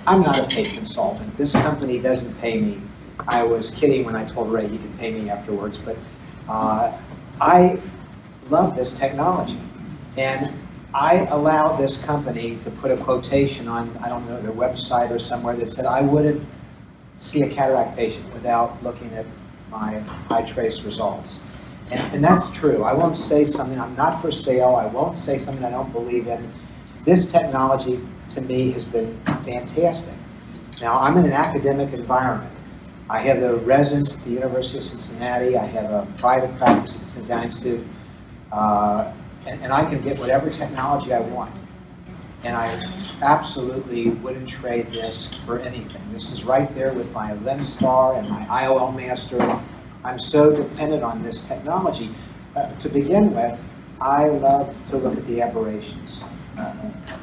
I'm not a paid consultant. This company doesn't pay me. I was kidding when I told Ray he could pay me afterwards, but I love this technology. And I allowed this company to put a quotation on, I don't know, their website or somewhere that said I wouldn't see a cataract patient without looking at my iTrace results. And that's true. I won't say something, I'm not for sale. I won't say something I don't believe in. This technology, to me, has been fantastic. Now, I'm in an academic environment. I have the residence at the University of Cincinnati. I have a private practice at the Cincinnati Institute. And I can get whatever technology I want. And I absolutely wouldn't trade this for anything. This is right there with my LensStar and my IOL Master. I'm so dependent on this technology. To begin with, I love to look at the aberrations.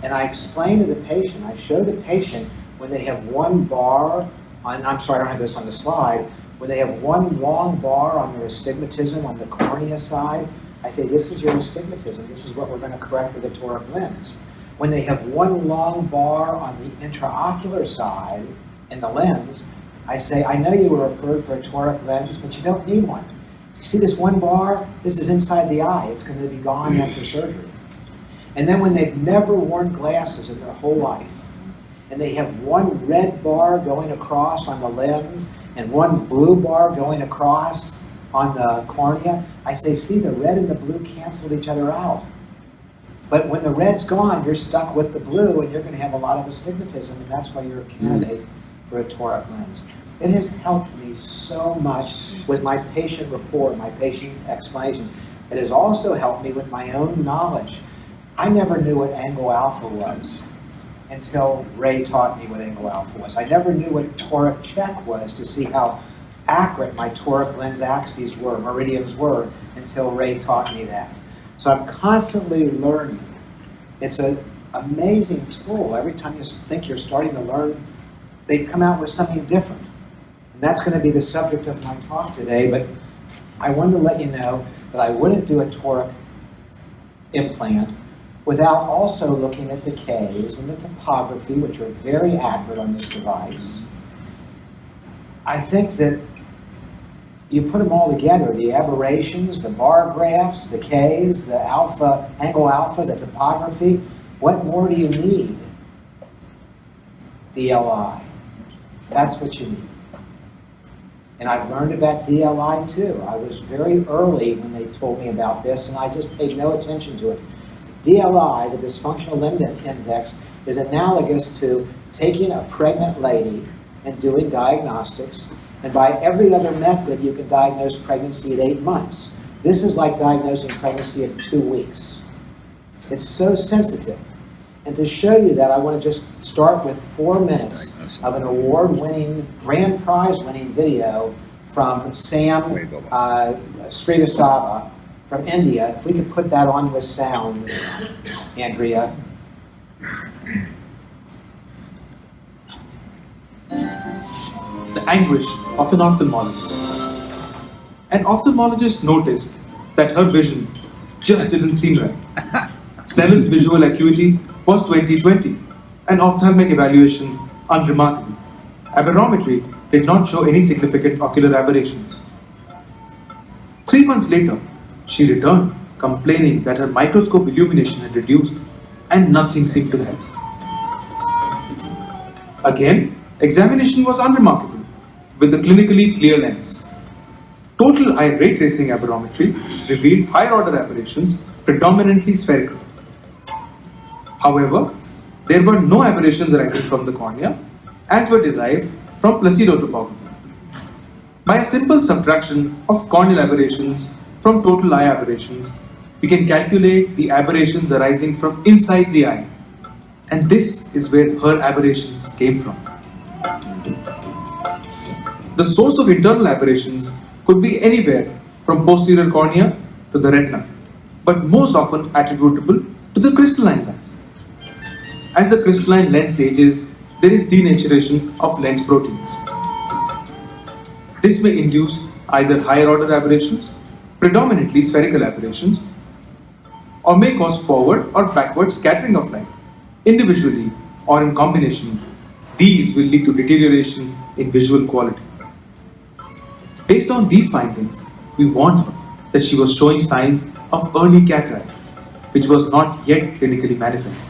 And I explain to the patient, I show the patient when they have one bar on, I'm sorry, I don't have this on the slide, when they have one long bar on their astigmatism on the cornea side, I say, this is your astigmatism. This is what we're going to correct with a toric lens. When they have one long bar on the intraocular side in the lens, I say, I know you were referred for a toric lens, but you don't need one. So you see this one bar? This is inside the eye. It's going to be gone after surgery. And then when they've never worn glasses in their whole life, and they have one red bar going across on the lens and one blue bar going across on the cornea, I say, see, the red and the blue canceled each other out. But when the red's gone, you're stuck with the blue and you're going to have a lot of astigmatism, and that's why you're a candidate for a toric lens. It has helped me so much with my patient rapport, my patient explanations. It has also helped me with my own knowledge. I never knew what angle alpha was until Ray taught me what angle alpha was. I never knew what toric check was to see how accurate my toric lens axes were, meridians were, until Ray taught me that. So I'm constantly learning. It's an amazing tool. Every time you think you're starting to learn, they come out with something different. And that's going to be the subject of my talk today, but I wanted to let you know that I wouldn't do a toric implant without also looking at the Ks and the topography, which are very accurate on this device. I think that you put them all together, the aberrations, the bar graphs, the Ks, the alpha, angle alpha, the topography. What more do you need? DLI. That's what you need. And I've learned about DLI too. I was very early when they told me about this, and I just paid no attention to it. DLI, the dysfunctional limb index, is analogous to taking a pregnant lady and doing diagnostics, and by every other method you can diagnose pregnancy at 8 months. This is like diagnosing pregnancy at 2 weeks. It's so sensitive. And to show you that, I want to just start with 4 minutes of an award-winning, grand prize-winning video from Sam Srivastava from India. If we could put that on with sound, Andrea. The anguish of an ophthalmologist. An ophthalmologist noticed that her vision just didn't seem right. Snellen's visual acuity was 20/20, an ophthalmic evaluation unremarkable. Aberrometry did not show any significant ocular aberrations. 3 months later, she returned, complaining that her microscope illumination had reduced and nothing seemed to help. Again, examination was unremarkable, with a clinically clear lens. Total eye ray tracing aberrometry revealed higher order aberrations, predominantly spherical. However, there were no aberrations arising from the cornea, as were derived from placido topography. By a simple subtraction of corneal aberrations from total eye aberrations, we can calculate the aberrations arising from inside the eye, and this is where her aberrations came from. The source of internal aberrations could be anywhere from posterior cornea to the retina, but most often attributable to the crystalline lens. As the crystalline lens ages, there is denaturation of lens proteins. This may induce either higher order aberrations, predominantly spherical aberrations, or may cause forward or backward scattering of light, individually or in combination, These will lead to deterioration in visual quality. Based on these findings, we warned her that she was showing signs of early cataract, which was not yet clinically manifest.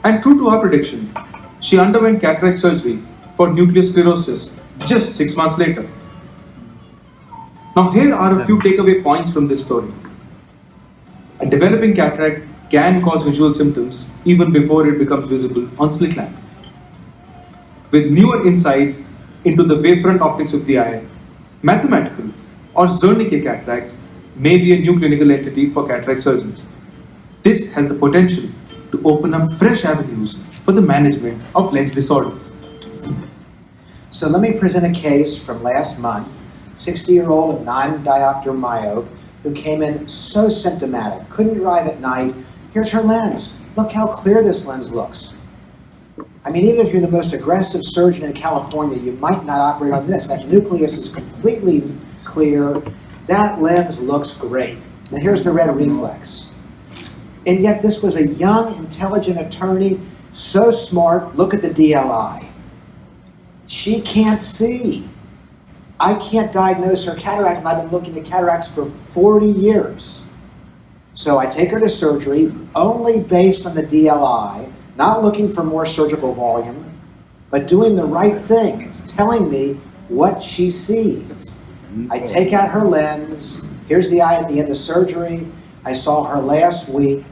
And true to our prediction, she underwent cataract surgery for nuclear sclerosis just 6 months later. Now here are a few takeaway points from this story. A developing cataract can cause visual symptoms even before it becomes visible on slit lamp. With newer insights into the wavefront optics of the eye, mathematical or Zernike cataracts may be a new clinical entity for cataract surgeons. This has the potential to open up fresh avenues for the management of lens disorders. So let me present a case from last month, 60-year-old non-diopter myope who came in so symptomatic, couldn't drive at night. Here's her lens. Look how clear this lens looks. I mean, even if you're the most aggressive surgeon in California, you might not operate on this. That nucleus is completely clear. That lens looks great. And here's the red reflex. And yet this was a young, intelligent attorney, so smart. Look at the DLI. She can't see. I can't diagnose her cataract, and I've been looking at cataracts for 40 years. So I take her to surgery only based on the DLI, not looking for more surgical volume, but doing the right thing. It's telling me what she sees. I take out her lens. Here's the eye at the end of surgery. I saw her last week.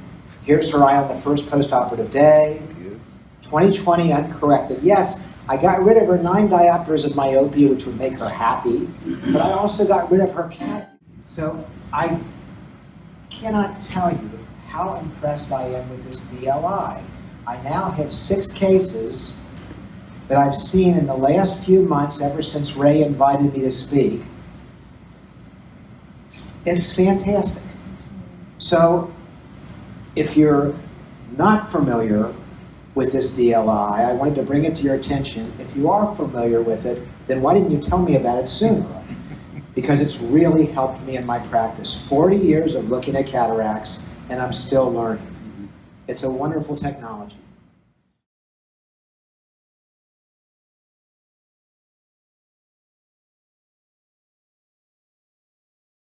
Here's her eye on the first post-operative day. 20/20 uncorrected. Yes, I got rid of her 9 diopters of myopia, which would make her happy, but I also got rid of her cataract. So I cannot tell you how impressed I am with this DLI. I now have 6 cases that I've seen in the last few months ever since Ray invited me to speak. It's fantastic. So if you're not familiar with this DLI, I wanted to bring it to your attention. If you are familiar with it, then why didn't you tell me about it sooner? Because it's really helped me in my practice. 40 years of looking at cataracts, and I'm still learning. It's a wonderful technology.